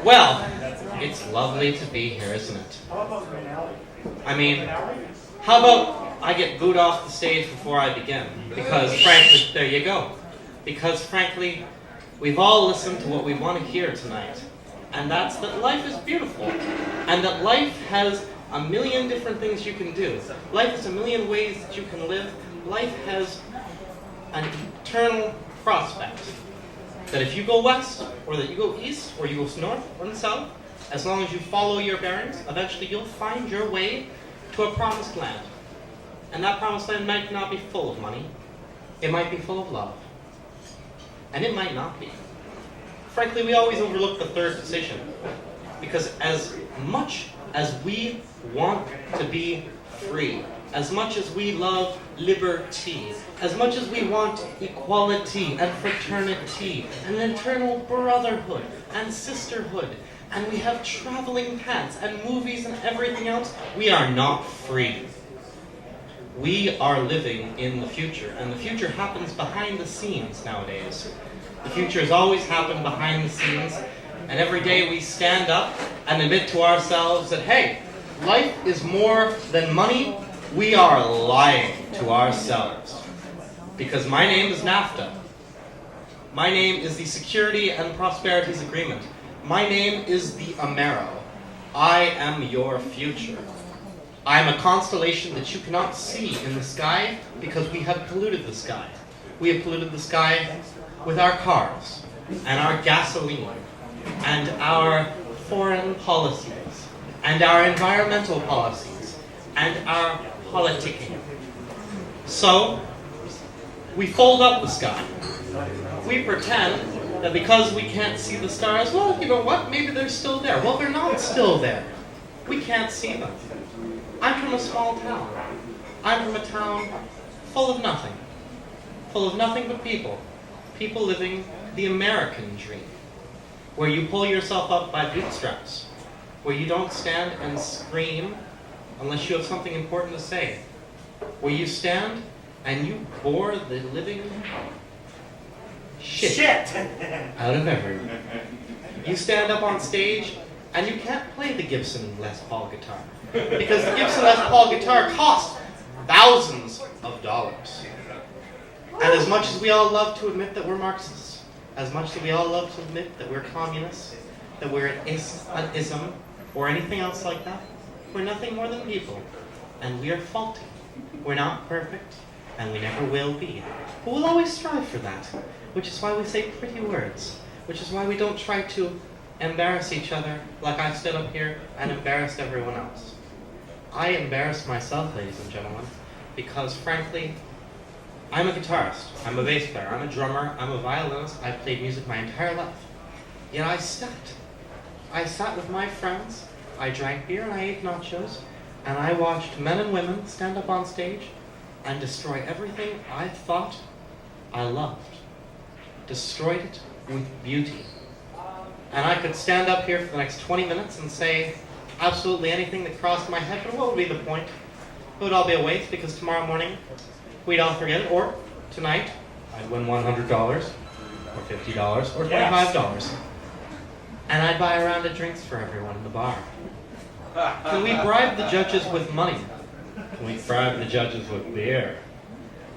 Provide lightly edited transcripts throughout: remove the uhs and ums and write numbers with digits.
Well, it's lovely to be here, isn't it? I mean, how about I get booed off the stage before I begin? Because frankly, there you go. Because frankly, we've all listened to what we want to hear tonight. And that's that life is beautiful. And that life has a million different things you can do. Life has a million ways that you can live. Life has an eternal prospect. That if you go west, or that you go east, or you go north or south, as long as you follow your bearings, eventually you'll find your way to a promised land. And that promised land might not be full of money. It might be full of love. And it might not be. Frankly, we always overlook the third decision. Because as much as we want to be free, as much as we love liberty, as much as we want equality and fraternity and eternal brotherhood and sisterhood, and we have traveling pants and movies and everything else, we are not free. We are living in the future, and the future happens behind the scenes nowadays. The future has always happened behind the scenes, and every day we stand up and admit to ourselves that, hey, life is more than money. We are lying to ourselves. Because my name is NAFTA. My name is the Security and Prosperities Agreement. My name is the Amero. I am your future. I am a constellation that you cannot see in the sky because we have polluted the sky. We have polluted the sky with our cars and our gasoline and our foreign policies and our environmental policies and our politicking. So, we fold up the sky. We pretend that because we can't see the stars, well, you know what, maybe they're still there. Well, they're not still there. We can't see them. I'm from a small town. I'm from a town full of nothing. Full of nothing but people. People living the American dream. Where you pull yourself up by bootstraps. Where you don't stand and scream unless you have something important to say. Where you stand and you bore the living shit out of everyone. You stand up on stage and you can't play the Gibson Les Paul guitar. Because the Gibson Les Paul guitar costs thousands of dollars. And as much as we all love to admit that we're Marxists, as much as we all love to admit that we're communists, that we're an ism, or anything else like that, we're nothing more than people. And we are faulty. We're not perfect, and we never will be. But we'll always strive for that, which is why we say pretty words, which is why we don't try to embarrass each other like I stood up here and embarrassed everyone else. I embarrassed myself, ladies and gentlemen, because frankly, I'm a guitarist, I'm a bass player, I'm a drummer, I'm a violinist, I've played music my entire life. Yet I sat. I sat with my friends, I drank beer and I ate nachos, and I watched men and women stand up on stage and destroy everything I thought I loved. Destroyed it with beauty. And I could stand up here for the next 20 minutes and say absolutely anything that crossed my head, but what would be the point? It would all be a waste because tomorrow morning we'd all forget it, or tonight I'd win $100 or $50 or $25. And I'd buy a round of drinks for everyone in the bar. Can we bribe the judges with money? Can we bribe the judges with beer?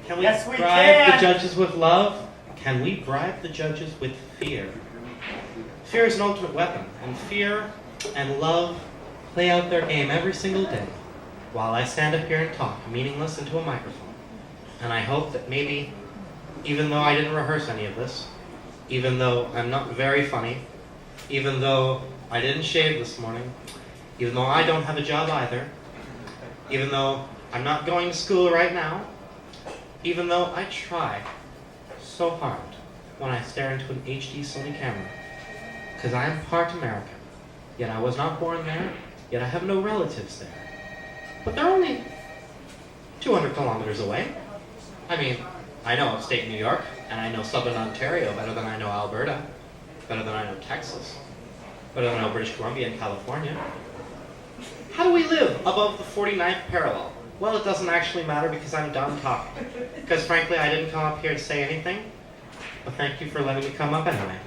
Can we bribe the judges with love? Can we bribe the judges with fear? Fear is an ultimate weapon, and fear and love play out their game every single day while I stand up here and talk meaningless into a microphone. And I hope that maybe, even though I didn't rehearse any of this, even though I'm not very funny, even though I didn't shave this morning, even though I don't have a job either, even though I'm not going to school right now, even though I try so hard when I stare into an HD Sony camera, because I am part American, yet I was not born there, yet I have no relatives there. But they're only 200 kilometers away. I mean, I know upstate New York, and I know southern Ontario better than I know Alberta, better than I know Texas, better than I know British Columbia and California. How do we live above the 49th parallel? Well, it doesn't actually matter because I'm done talking. Because frankly, I didn't come up here to say anything. But thank you for letting me come up anyway.